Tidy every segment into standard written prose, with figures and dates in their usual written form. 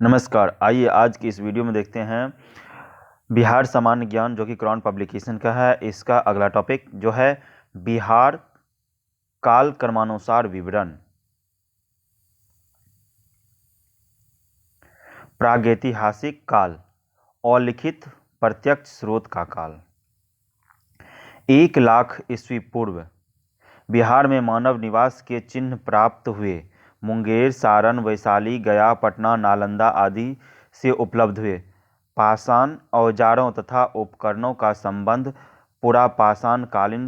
नमस्कार। आइए आज की इस वीडियो में देखते हैं बिहार सामान्य ज्ञान, जो कि क्राउन पब्लिकेशन का है। इसका अगला टॉपिक जो है बिहार काल क्रमानुसार विवरण। प्रागैतिहासिक काल, अलिखित प्रत्यक्ष स्रोत का काल। 1,00,000 ईस्वी पूर्व बिहार में मानव निवास के चिन्ह प्राप्त हुए। मुंगेर, सारण, वैशाली, गया, पटना, नालंदा आदि से उपलब्ध हुए पाषाण औजारों तथा उपकरणों का संबंध पुरापाषाण कालीन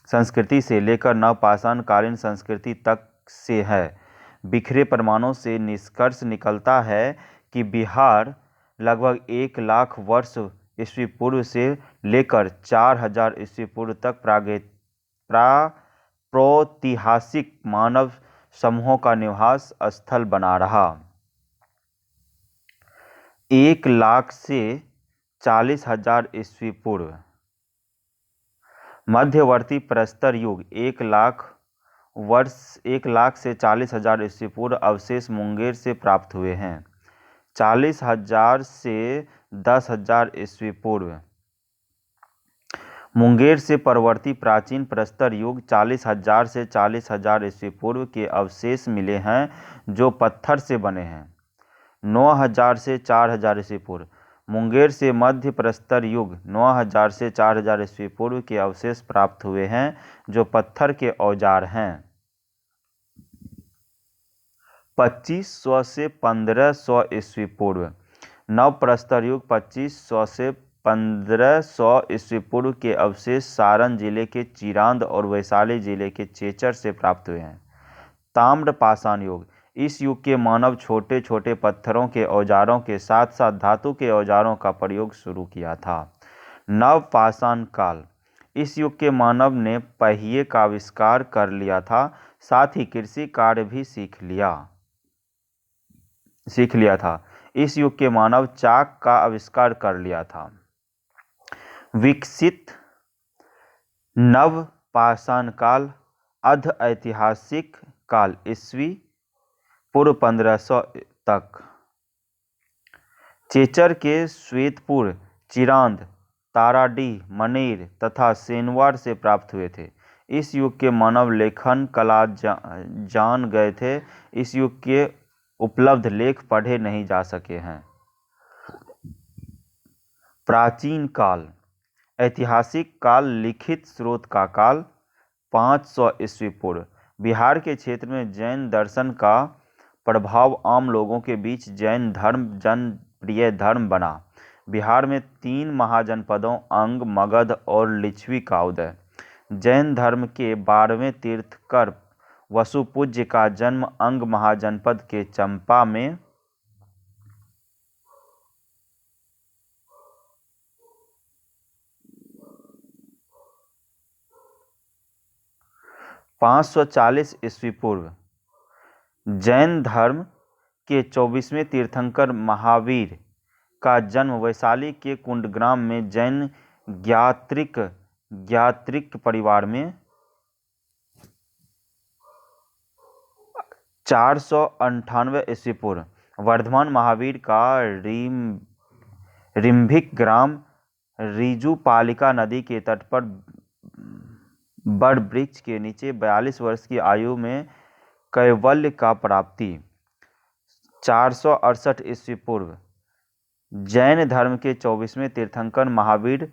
संस्कृति से लेकर नवपाषाण कालीन संस्कृति तक से है। बिखरे प्रमाणों से निष्कर्ष निकलता है कि बिहार लगभग 1,00,000 वर्ष ईस्वी पूर्व से लेकर 4,000 ईस्वी पूर्व तक प्रागैतिहासिक मानव समूहों का निवास स्थल बना रहा। 1,00,000 से 40,000 ईस्वी पूर्व मध्यवर्ती प्रस्तर युग 1,00,000 से 40,000 ईस्वी पूर्व अवशेष मुंगेर से प्राप्त हुए हैं। 40,000 से 10,000 ईस्वी पूर्व मुंगेर से परवर्ती प्राचीन प्रस्तर युग 40,000 से 40,000 ईस्वी पूर्व के अवशेष मिले हैं, जो पत्थर से बने हैं। 9,000 से 4,000 ईस्वी पूर्व मुंगेर से मध्य प्रस्तर युग 9,000 से 4,000 ईस्वी पूर्व के अवशेष प्राप्त हुए हैं, जो पत्थर के औजार हैं। 2500 से 1500 ईस्वी पूर्व नव प्रस्तर युग 2500 से 1500 ईस्वी पूर्व के अवशेष सारण जिले के चिरांद और वैशाली जिले के चेचर से प्राप्त हुए हैं। ताम्रपाषाण युग इस युग के मानव छोटे छोटे पत्थरों के औजारों के साथ साथ धातु के औजारों का प्रयोग शुरू किया था। नवपाषाण काल इस युग के मानव ने पहिए का आविष्कार कर लिया था, साथ ही कृषि कार्य भी सीख लिया था। इस युग के मानव चाक का आविष्कार कर लिया था। विकसित नवपाषाण काल अर्ध ऐतिहासिक काल ईस्वी पूर्व 1500 तक चेचर के श्वेतपुर, चिरांद, ताराडीह, मनेर तथा सेनवार से प्राप्त हुए थे। इस युग के मानव लेखन कला जान गए थे। इस युग के उपलब्ध लेख पढ़े नहीं जा सके हैं। प्राचीन काल ऐतिहासिक काल लिखित स्रोत का काल 500 ईस्वी पूर्व बिहार के क्षेत्र में जैन दर्शन का प्रभाव आम लोगों के बीच जैन धर्म जनप्रिय धर्म बना। बिहार में 3 महाजनपदों अंग, मगध और लिच्छवी का उदय। जैन धर्म के 12वें तीर्थंकर वसुपूज्य का जन्म अंग महाजनपद के चंपा में 540 ईस्वी पूर्व। जैन धर्म के 24वें तीर्थंकर महावीर का जन्म वैशाली के कुंडग्राम में जैन ज्ञात्रिक परिवार में 498 ईस्वी पूर्व। वर्धमान महावीर का रिम्भिक ग्राम रिजुपालिका नदी के तट पर बड़ वृक्ष के नीचे 42 वर्ष की आयु में कैवल्य का प्राप्ति। 468 ईस्वी पूर्व जैन धर्म के 24वें तीर्थंकर महावीर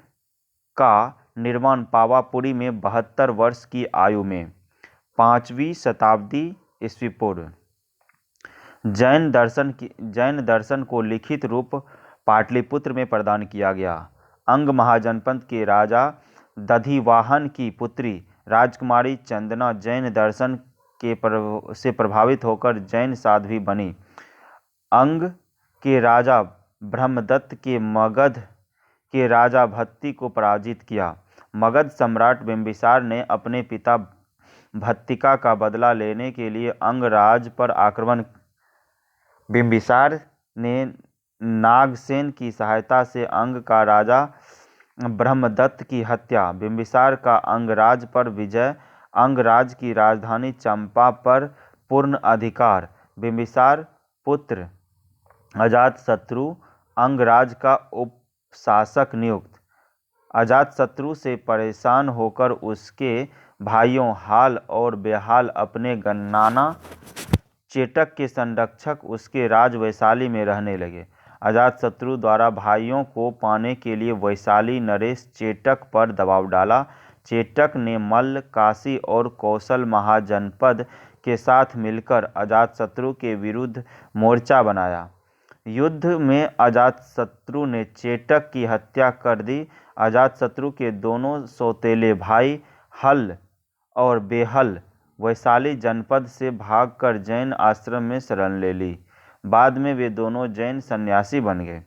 का निर्वाण पावापुरी में 72 वर्ष की आयु में। 5वीं शताब्दी ईस्वी पूर्व जैन दर्शन को लिखित रूप पाटलिपुत्र में प्रदान किया गया। अंग महाजनपद के राजा दधिवाहन की पुत्री राजकुमारी चंदना जैन दर्शन से प्रभावित होकर जैन साध्वी बनी। अंग के राजा ब्रह्मदत्त के मगध के राजा भत्ति को पराजित किया। मगध सम्राट बिंबिसार ने अपने पिता भत्तिका का बदला लेने के लिए अंगराज पर आक्रमण। बिंबिसार ने नागसेन की सहायता से अंग का राजा ब्रह्मदत्त की हत्या। बिंबिसार का अंगराज पर विजय। अंगराज की राजधानी चंपा पर पूर्ण अधिकार। बिंबिसार पुत्र अजातशत्रु अंगराज का उपशासक नियुक्त। अजातशत्रु से परेशान होकर उसके भाइयों हाल और बेहाल अपने नाना चेटक के संरक्षक उसके राज वैशाली में रहने लगे। अजातशत्रु द्वारा भाइयों को पाने के लिए वैशाली नरेश चेटक पर दबाव डाला। चेटक ने मल्ल, काशी और कौशल महाजनपद के साथ मिलकर अजातशत्रु के विरुद्ध मोर्चा बनाया। युद्ध में अजातशत्रु ने चेटक की हत्या कर दी। अजातशत्रु के दोनों सौतेले भाई हल और बेहल वैशाली जनपद से भागकर जैन आश्रम में शरण ले ली। बाद में वे दोनों जैन सन्यासी बन गए।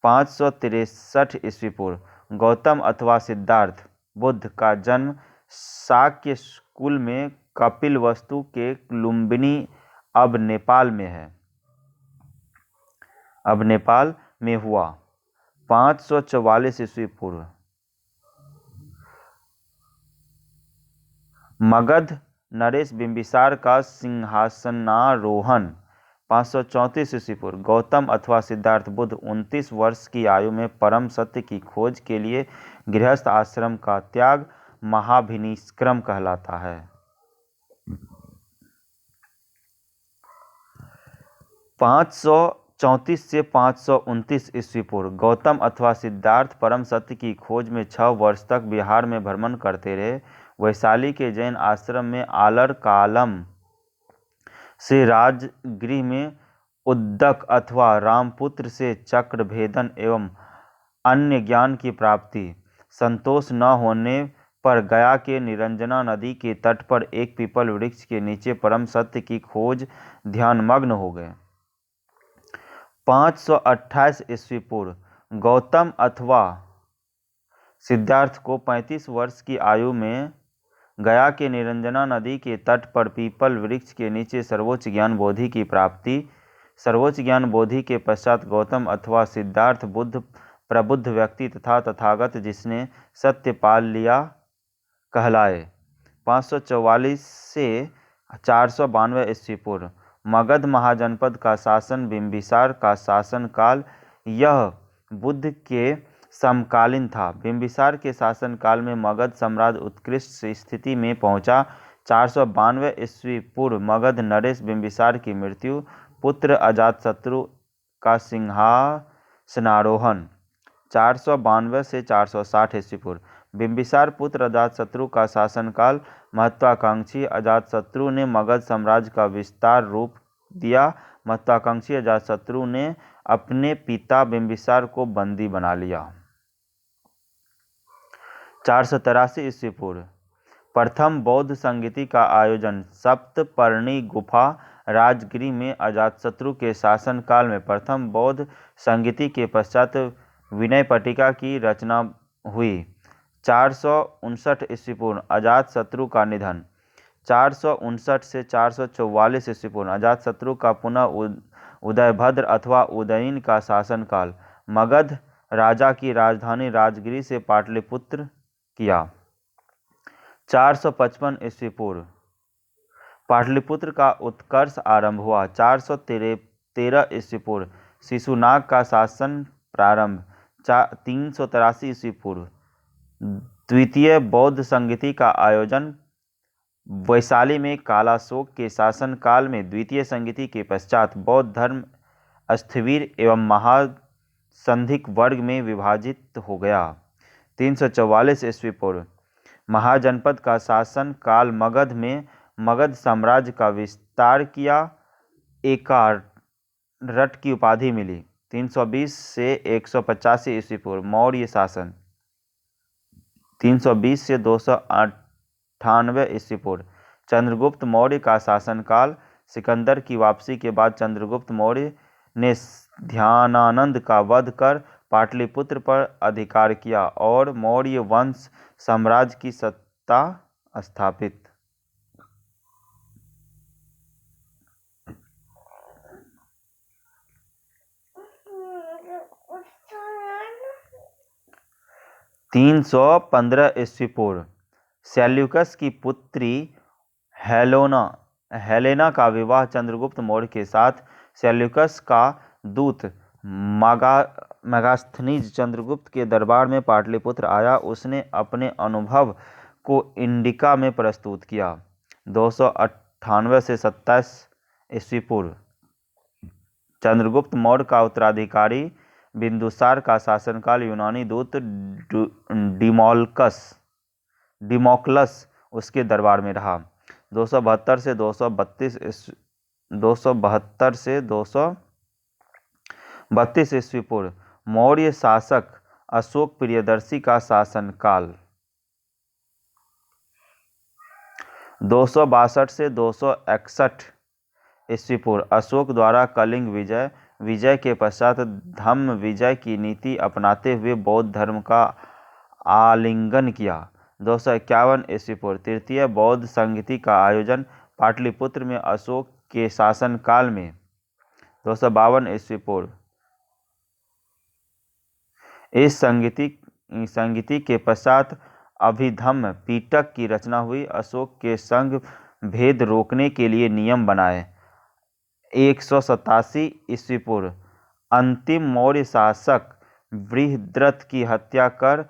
563 ईस्वी पूर्व गौतम अथवा सिद्धार्थ बुद्ध का जन्म शाक्य कुल में कपिलवस्तु के लुम्बिनी अब नेपाल में हुआ। 544 ईस्वी पूर्व मगध नरेश बिंबिसार का सिंहासनारोहण। 534 ईस्वी पूर्व गौतम अथवा सिद्धार्थ बुद्ध 29 वर्ष की आयु में परम सत्य की खोज के लिए गृहस्थ आश्रम का त्याग महाभिनिष्क्रम कहलाता है। 534 से 529 ईस्वी पूर्व गौतम अथवा सिद्धार्थ परम सत्य की खोज में 6 वर्ष तक बिहार में भ्रमण करते रहे। वैशाली के जैन आश्रम में आलर कालम से राजगृह में उद्दक अथवा रामपुत्र से चक्र भेदन एवं अन्य ज्ञान की प्राप्ति। संतोष न होने पर गया के निरंजना नदी के तट पर एक पीपल वृक्ष के नीचे परम सत्य की खोज ध्यानमग्न हो गए। 528 ईस्वी पूर्व गौतम अथवा सिद्धार्थ को 35 वर्ष की आयु में गया के निरंजना नदी के तट पर पीपल वृक्ष के नीचे सर्वोच्च ज्ञान बोधि की प्राप्ति। सर्वोच्च ज्ञान बोधि के पश्चात गौतम अथवा सिद्धार्थ बुद्ध प्रबुद्ध व्यक्ति तथा तथागत जिसने सत्य पाल लिया कहलाए। 544 से 492 ईस्वी पूर्व मगध महाजनपद का शासन बिंबिसार का शासनकाल। यह बुद्ध के समकालीन था। बिंबिसार के शासनकाल में मगध साम्राज्य उत्कृष्ट स्थिति में पहुंचा। 492 ईस्वी पूर्व मगध नरेश बिंबिसार की मृत्यु। पुत्र अजातशत्रु का सिंहासनारोहण। 492 से 460 ईस्वी पूर्व बिंबिसार पुत्र अजातशत्रु का शासनकाल। महत्वाकांक्षी अजातशत्रु ने मगध साम्राज्य का विस्तार रूप दिया। महत्वाकांक्षी अजातशत्रु ने अपने पिता बिंबिसार को बंदी बना लिया। 483 ईस्वी पूर्व प्रथम बौद्ध संगीति का आयोजन। सप्तपर्णी गुफा राजगृह में अजातशत्रु के शासनकाल में प्रथम बौद्ध संगीति के पश्चात विनय पट्टिका की रचना हुई। 459 ईस्वी पूर्व अजातशत्रु का निधन। 459 से 444 ईस्वी पूर्व अजातशत्रु का पुनः उदयभद्र अथवा उदयन का शासनकाल। मगध राजा की राजधानी राजगिरी से पाटलिपुत्र किया। 455 ईस्वी पूर्व पाटलिपुत्र का उत्कर्ष आरंभ हुआ। 413 ईस्वी पूर्व शिशुनाग का शासन प्रारंभ। 383 ईस्वी पूर्व द्वितीय बौद्ध संगीति का आयोजन। वैशाली में कालाशोक के शासनकाल में द्वितीय संगीति के पश्चात बौद्ध धर्म स्थविर एवं महासंधिक वर्ग में विभाजित हो गया। 344 ईस्वी पूर्व महाजनपद का शासन काल। मगध में मगध साम्राज्य का विस्तार किया। एकारट की उपाधि मिली। 320 से 185 ईस्वी पूर्व मौर्य शासन। 320 से 298 ईस्वी पूर्व चंद्रगुप्त मौर्य का शासनकाल। सिकंदर की वापसी के बाद चंद्रगुप्त मौर्य ने ध्यानानंद का वध कर पाटलिपुत्र पर अधिकार किया और मौर्य वंश साम्राज्य की सत्ता स्थापित। तीन 315 ईस्वी पूर्व सेल्यूकस की पुत्री हेलोना हेलेना का विवाह चंद्रगुप्त मौर्य के साथ सेल्यूकस का दूत मेगास्थनीज चंद्रगुप्त के दरबार में पाटलिपुत्र आया। उसने अपने अनुभव को इंडिका में प्रस्तुत किया। 298 से 27 ईस्वी पूर्व चंद्रगुप्त मौर्य का उत्तराधिकारी बिंदुसार का शासनकाल यूनानी दूत डिमोक्लस उसके दरबार में रहा। 272 से 232 ईस्वी पूर्व मौर्य शासक अशोक प्रियदर्शी का शासनकाल। 262 से 261 ईस्वी पूर्व अशोक द्वारा कलिंग विजय के पश्चात धम्म विजय की नीति अपनाते हुए बौद्ध धर्म का आलिंगन किया। 251 ईस्वी पूर्व तृतीय बौद्ध संगति का आयोजन पाटलिपुत्र में अशोक के शासनकाल में। 252 ईस्वी पूर्व इस संगति के पश्चात अभिधम्म पिटक की रचना हुई। अशोक के संग भेद रोकने के लिए नियम बनाए। 187 ईस्वी पूर्व अंतिम मौर्य शासक बृहद्रथ की हत्या कर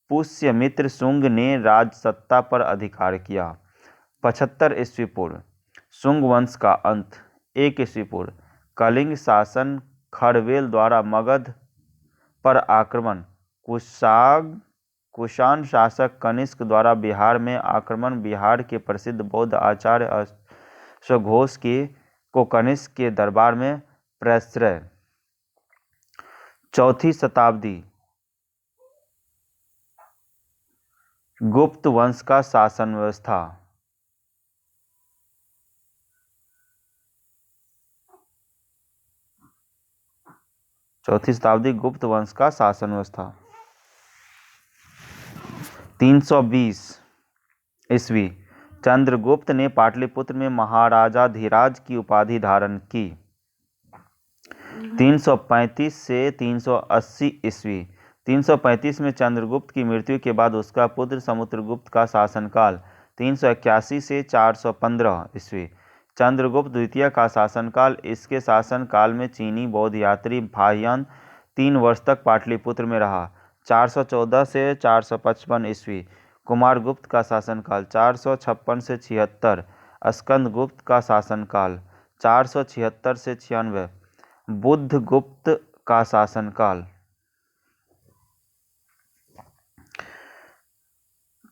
पुष्यमित्र शुंग ने राजसत्ता पर अधिकार किया। 75 ईस्वी पूर्व शुंग वंश का अंत। 1 ईस्वी पूर्व कलिंग शासन खरवेल द्वारा मगध पर आक्रमण। कुषाण शासक कनिष्क द्वारा बिहार में आक्रमण। बिहार के प्रसिद्ध बौद्ध आचार्य अश्वघोष को कनिष्क के दरबार में प्रश्रय। 4वीं शताब्दी गुप्त वंश का शासन व्यवस्था। 4वीं शताब्दी गुप्त वंश का शासन व्यवस्था। 320 ईस्वी चंद्रगुप्त ने पाटलिपुत्र में महाराजाधिराज की उपाधि धारण की। 335 से 380 ईस्वी 335 में चंद्रगुप्त की मृत्यु के बाद उसका पुत्र समुद्रगुप्त का शासनकाल। 381 से 415 ईस्वी चंद्रगुप्त द्वितीय का शासनकाल। इसके शासनकाल में चीनी बौद्ध यात्री फाहियान 3 वर्ष तक पाटलिपुत्र में रहा। 414 से 455 ईस्वी कुमारगुप्त का शासनकाल। 456 से 76 स्कंदगुप्त का शासनकाल। 476 से 96 बुद्धगुप्त का शासनकाल।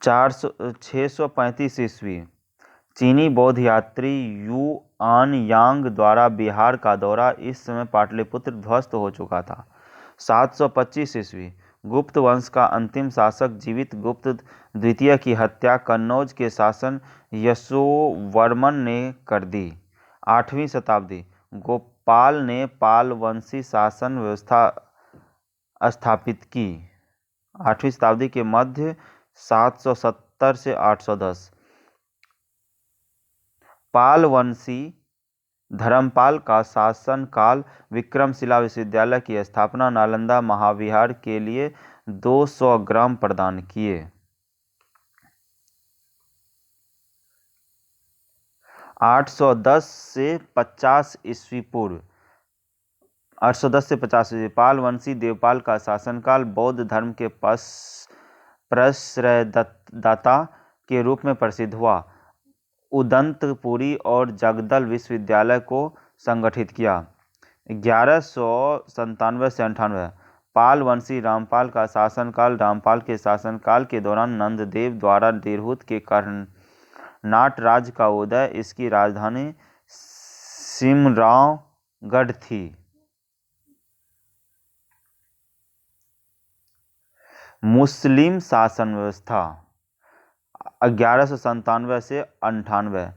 635 ईस्वी चीनी बौद्ध यात्री युआन यांग द्वारा बिहार का दौरा। इस समय पाटलिपुत्र ध्वस्त हो चुका था। 725 ईस्वी गुप्त वंश का अंतिम शासक जीवित गुप्त द्वितीय की हत्या कन्नौज के शासन यशोवर्मन ने कर दी। 8वीं शताब्दी गोपाल ने पाल वंशी शासन व्यवस्था स्थापित की। 8वीं शताब्दी के मध्य 770 से 810 पाल वंशी धर्मपाल का शासनकाल। विक्रमशिला विश्वविद्यालय की स्थापना। नालंदा महाविहार के लिए 200 ग्राम प्रदान किए। 810 से 50 ईस्वी पूर्व 810 से 50 ईस्वी पाल वंशी देवपाल का शासनकाल। बौद्ध धर्म के प्रश्रयदाता के रूप में प्रसिद्ध हुआ। उदंतपुरी और जगदल विश्वविद्यालय को संगठित किया। 1197 से 98 पाल वंशी रामपाल का शासनकाल। रामपाल के शासनकाल के दौरान नंददेव द्वारा तिरहुत के कर्नाट राज्य का उदय। इसकी राजधानी सिमरावगढ़ थी। मुस्लिम शासन व्यवस्था। 1197 से 98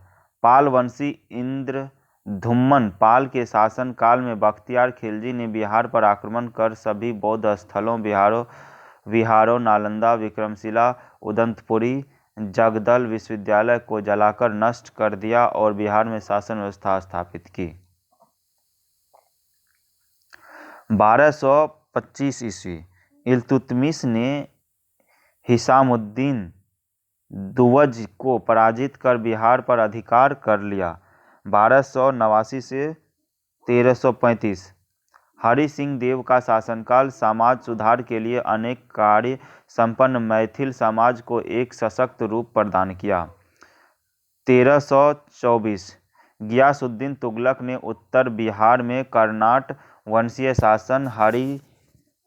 पाल वंशी इंद्रधुम्न पाल के शासन काल में बख्तियार खिलजी ने बिहार पर आक्रमण कर सभी बौद्ध स्थलों विहारों नालंदा विक्रमशिला उदंतपुरी जगदल विश्वविद्यालय को जलाकर नष्ट कर दिया और बिहार में शासन व्यवस्था स्थापित की। 1225 ईस्वी इल्तुतमिश ने हिसामुद्दीन दुवज को पराजित कर बिहार पर अधिकार कर लिया। 1289 से 1335 हरि सिंह देव का शासनकाल समाज सुधार के लिए अनेक कार्य संपन्न मैथिल समाज को एक सशक्त रूप प्रदान किया। 1324 गियासुद्दीन तुगलक ने उत्तर बिहार में कर्नाट वंशीय शासक हरि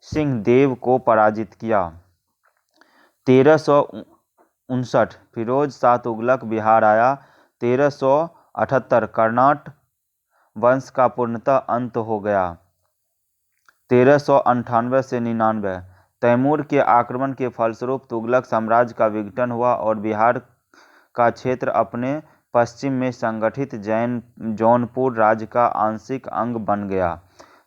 सिंह देव को पराजित किया। 1359 फिरोज शाह तुगलक बिहार आया। 1378 कर्नाट वंश का पूर्णतः अंत हो गया। 1398 से 99 तैमूर के आक्रमण के फलस्वरूप तुगलक साम्राज्य का विघटन हुआ और बिहार का क्षेत्र अपने पश्चिम में संगठित जौनपुर राज्य का आंशिक अंग बन गया।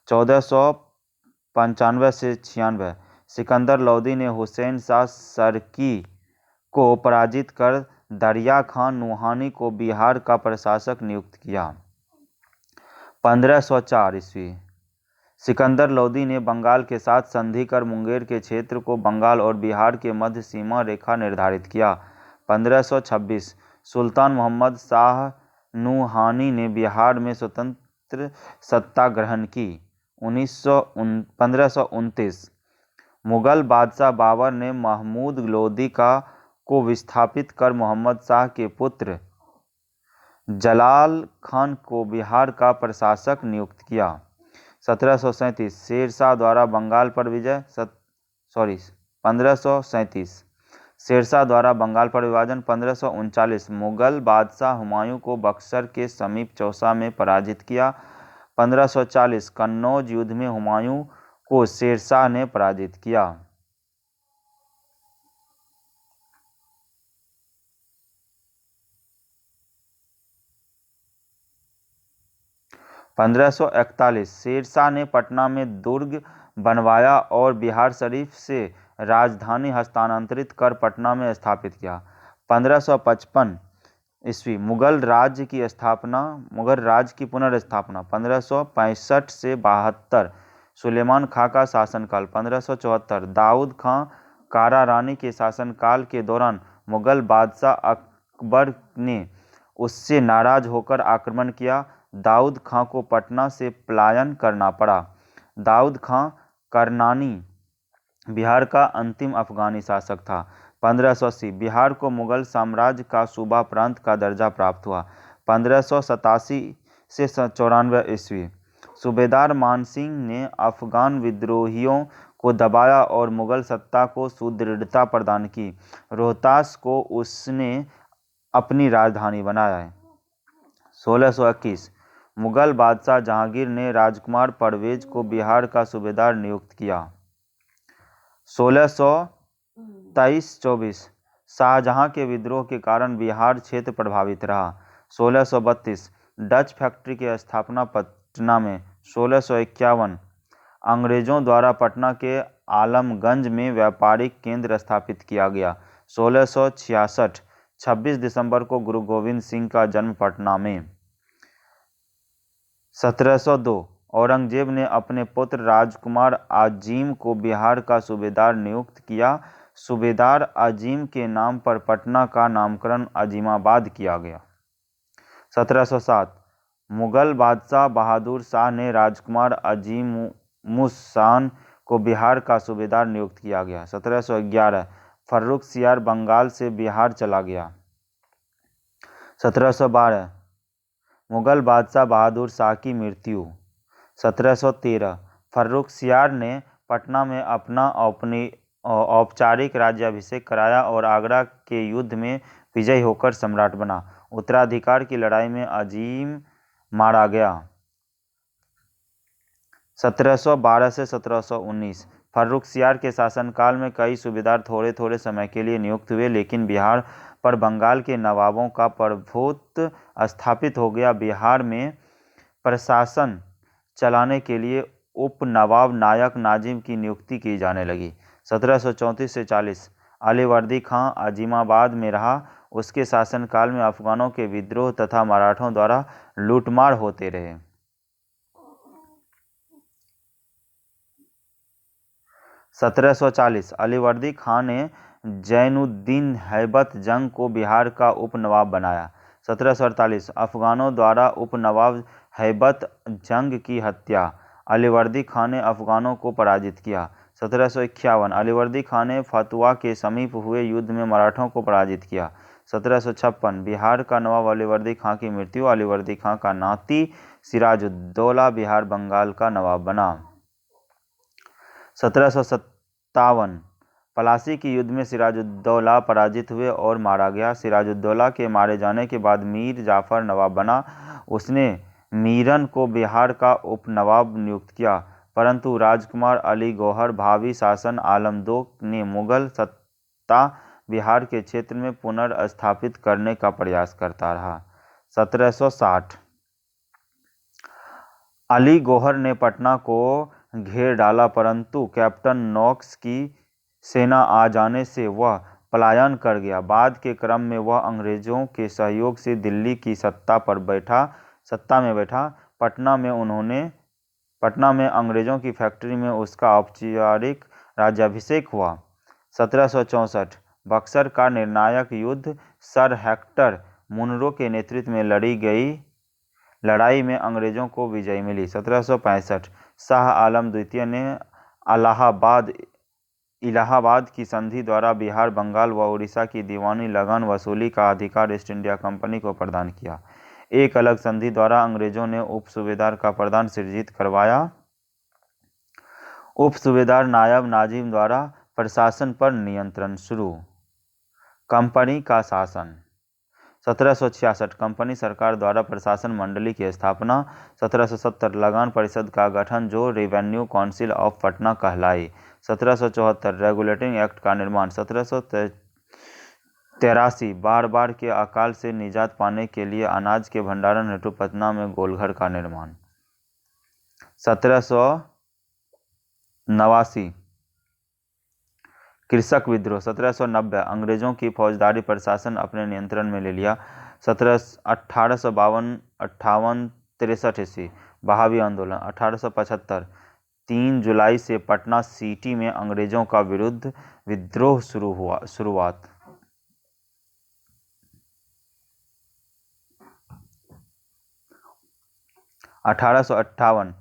1495 से 96 सिकंदर लोदी ने हुसैन शाह सरकी को पराजित कर दरिया खान नुहानी को बिहार का प्रशासक नियुक्त किया। 1504 ईस्वी सिकंदर लोदी ने बंगाल के साथ संधि कर मुंगेर के क्षेत्र को बंगाल और बिहार के मध्य सीमा रेखा निर्धारित किया। 1526 सुल्तान मोहम्मद शाह नुहानी ने बिहार में स्वतंत्र सत्ता ग्रहण की। 1529 मुगल बादशाह बाबर ने महमूद लोदी को विस्थापित कर मोहम्मद शाह के पुत्र जलाल खान को बिहार का प्रशासक नियुक्त किया। 1737 शेरशाह द्वारा बंगाल पर विजय 1537 शेरशाह द्वारा बंगाल पर विभाजन। 1539 मुगल बादशाह हुमायूं को बक्सर के समीप चौसा में पराजित किया। 1540 कन्नौज युद्ध में हुमायूं को शेरशाह ने पराजित किया। 1541 शेरशाह ने पटना में दुर्ग बनवाया और बिहार शरीफ से राजधानी हस्तांतरित कर पटना में स्थापित किया। 1555 ईस्वी मुगल राज्य की पुनर्स्थापना। 1565 से 72 सुलेमान खां का शासनकाल। 1574 दाऊद खां कारा रानी के शासनकाल के दौरान मुगल बादशाह अकबर ने उससे नाराज होकर आक्रमण किया। दाऊद खां को पटना से पलायन करना पड़ा। दाऊद खां करनानी बिहार का अंतिम अफगानी शासक था। 1580 बिहार को मुगल साम्राज्य का सूबा प्रांत का दर्जा प्राप्त हुआ। 1587 से 94 ईस्वी सूबेदार मानसिंह ने अफगान विद्रोहियों को दबाया और मुगल सत्ता को सुदृढ़ता प्रदान की। रोहतास को उसने अपनी राजधानी बनाया है। 1621 मुगल बादशाह जहांगीर ने राजकुमार परवेज को बिहार का सूबेदार नियुक्त किया। 1623-24 शाहजहां के विद्रोह के कारण बिहार क्षेत्र प्रभावित रहा। 1632 डच फैक्ट्री की स्थापना पटना में। 1651 अंग्रेजों द्वारा पटना के आलमगंज में व्यापारिक केंद्र स्थापित किया गया। 1666 26 दिसंबर को गुरु गोविंद सिंह का जन्म पटना में। 1702 औरंगजेब ने अपने पुत्र राजकुमार आजिम को बिहार का सूबेदार नियुक्त किया। सूबेदार आजिम के नाम पर पटना का नामकरण अजीमाबाद किया गया। 1707 मुगल बादशाह बहादुर शाह ने राजकुमार अजीमुस्सान को बिहार का सूबेदार नियुक्त किया गया। 1711 फर्रुखसियार बंगाल से बिहार चला गया। 1712 मुगल बादशाह बहादुर शाह की मृत्यु। 1713 फर्रुखसियार ने पटना में अपना औपचारिक राज्याभिषेक कराया और आगरा के युद्ध में विजयी होकर सम्राट बना। उत्तराधिकार की लड़ाई में अजीम मारा गया। 1712 से 1719 फर्रुखसियार के शासनकाल में कई सूबेदार थोड़े थोड़े समय के लिए नियुक्त हुए, लेकिन बिहार पर बंगाल के नवाबों का प्रभुत्व स्थापित हो गया। बिहार में प्रशासन चलाने के लिए उप नवाब नायक नाजिम की नियुक्ति की जाने लगी। 1734 से 40 अलीवर्दी खां अजीमाबाद में रहा। उसके शासनकाल में अफगानों के विद्रोह तथा मराठों द्वारा लूटमार होते रहे। 1740 अलीवर्दी खां ने जैनुद्दीन हैबत जंग को बिहार का उपनवाब बनाया। 1748 अफगानों द्वारा उपनवाब हैबत जंग की हत्या। अलीवर्दी खान ने अफगानों को पराजित किया। 1751 अलीवर्दी खान ने फतुआ के समीप हुए युद्ध में मराठों को पराजित किया। 1756 बिहार का नवाब अलीवर्दी खां की मृत्यु। अलीवर्दी खां का नाती सिराजुद्दौला बिहार बंगाल का नवाब बना। 1757 पलासी के युद्ध में सिराजुद्दौला पराजित हुए और मारा गया। सिराजुद्दौला के मारे जाने के बाद मीर जाफर नवाब बना। उसने मीरन को बिहार का उपनवाब नियुक्त किया, परंतु राजकुमार अली गौहर भावी शासन आलम II ने मुगल सत्ता बिहार के क्षेत्र में पुनर्स्थापित करने का प्रयास करता रहा। 1760 अली गौहर ने पटना को घेर डाला, परंतु कैप्टन नॉक्स की सेना आ जाने से वह पलायन कर गया। बाद के क्रम में वह अंग्रेजों के सहयोग से दिल्ली की सत्ता में बैठा। पटना में अंग्रेजों की फैक्ट्री में उसका औपचारिक राज्याभिषेक हुआ। 1764 बक्सर का निर्णायक युद्ध सर हेक्टर मुनरो के नेतृत्व में लड़ी गई लड़ाई में अंग्रेजों को विजय मिली। 1765 शाह आलम द्वितीय ने इलाहाबाद की संधि द्वारा बिहार, बंगाल व उड़ीसा की दीवानी लगन वसूली का अधिकार ईस्ट इंडिया कंपनी को प्रदान किया। एक अलग संधि द्वारा अंग्रेजों ने उप सूबेदार का पद सृजित करवाया। उप सूबेदार नायब नाजिम द्वारा प्रशासन पर नियंत्रण शुरू। कंपनी का शासन। 1766 कंपनी सरकार द्वारा प्रशासन मंडली की स्थापना। 1770 लगान परिषद का गठन जो रेवेन्यू काउंसिल ऑफ पटना कहलाई। 1774 रेगुलेटिंग एक्ट का निर्माण। 1783 बार के अकाल से निजात पाने के लिए अनाज के भंडारण हेतु पटना में गोलघर का निर्माण। 1789 कृषक विद्रोह। 1790 अंग्रेजों की फौजदारी प्रशासन अपने नियंत्रण में ले लिया। 1852-58-63 ईस्वी बहावी आंदोलन। 1875 3 जुलाई से पटना सिटी में अंग्रेजों का विरुद्ध विद्रोह शुरुआत। 1858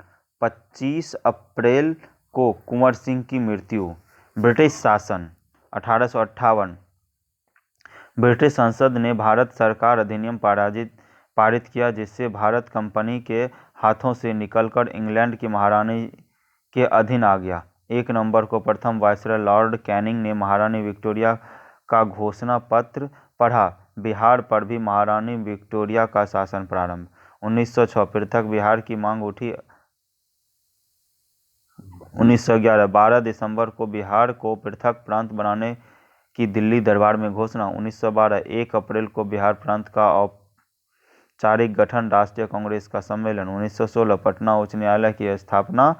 25 अप्रैल को कुंवर सिंह की मृत्यु। ब्रिटिश शासन। 1858 ब्रिटिश संसद ने भारत सरकार अधिनियम पारित किया, जिससे भारत कंपनी के हाथों से निकलकर इंग्लैंड की महारानी के अधीन आ गया। 1 नवंबर को प्रथम वायसरॉय लॉर्ड कैनिंग ने महारानी विक्टोरिया का घोषणा पत्र पढ़ा। बिहार पर भी महारानी विक्टोरिया का शासन प्रारंभ। 1906 पृथक बिहार की मांग उठी। 1911 12 दिसंबर को बिहार को पृथक प्रांत बनाने की दिल्ली दरबार में घोषणा। 1912 1 अप्रैल को बिहार प्रांत का औपचारिक गठन, राष्ट्रीय कांग्रेस का सम्मेलन। 1916 पटना उच्च न्यायालय की स्थापना।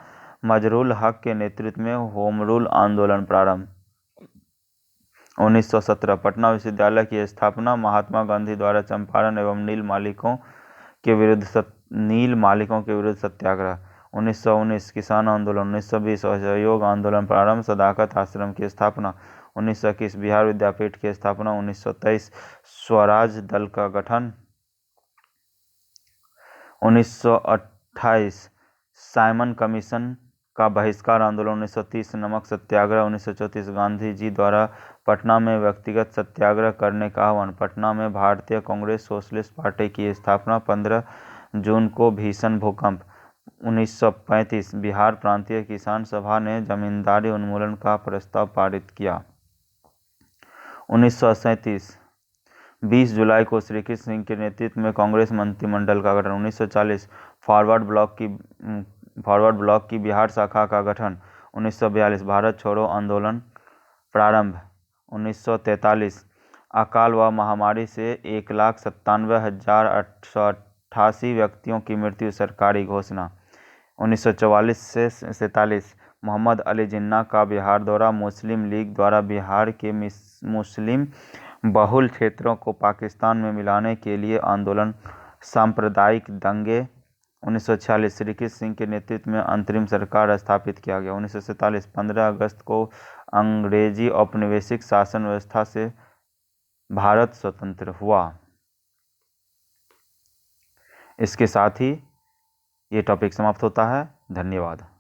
मजरूल हक के नेतृत्व में होम रूल आंदोलन प्रारंभ। 1917 पटना विश्वविद्यालय की स्थापना। महात्मा गांधी द्वारा चंपारण एवं नील मालिकों के विरुद्ध सत्याग्रह। 1919 किसान आंदोलन। 1920 असहयोग आंदोलन प्रारंभ। सदाकत आश्रम की स्थापना। 1921 बिहार विद्यापीठ की स्थापना। 1923 स्वराज दल का गठन। 1928 साइमन कमीशन का बहिष्कार आंदोलन। 1930 नमक सत्याग्रह। 1934 गांधी जी द्वारा पटना में व्यक्तिगत सत्याग्रह करने का आह्वान। पटना में भारतीय कांग्रेस सोशलिस्ट पार्टी की स्थापना। 15 जून को भीषण भूकंप। 1935 बिहार प्रांतीय किसान सभा ने जमींदारी उन्मूलन का प्रस्ताव पारित किया। 1937 20 जुलाई को श्रीकृष्ण सिंह के नेतृत्व में कांग्रेस मंत्रिमंडल का गठन। 1940 फॉरवर्ड ब्लॉक की बिहार शाखा का गठन। 1942 भारत छोड़ो आंदोलन प्रारंभ। 1943 अकाल व महामारी से 1,97,888 व्यक्तियों की मृत्यु, सरकारी घोषणा। 1944 से 47 मोहम्मद अली जिन्ना का बिहार दौरा। मुस्लिम लीग द्वारा बिहार के मुस्लिम बहुल क्षेत्रों को पाकिस्तान में मिलाने के लिए आंदोलन। सांप्रदायिक दंगे। 1946 श्रीकृष्ण सिंह के नेतृत्व में अंतरिम सरकार स्थापित किया गया। 1947 15 अगस्त को अंग्रेजी औपनिवेशिक शासन व्यवस्था से भारत स्वतंत्र हुआ। इसके साथ ही ये टॉपिक समाप्त होता है। धन्यवाद।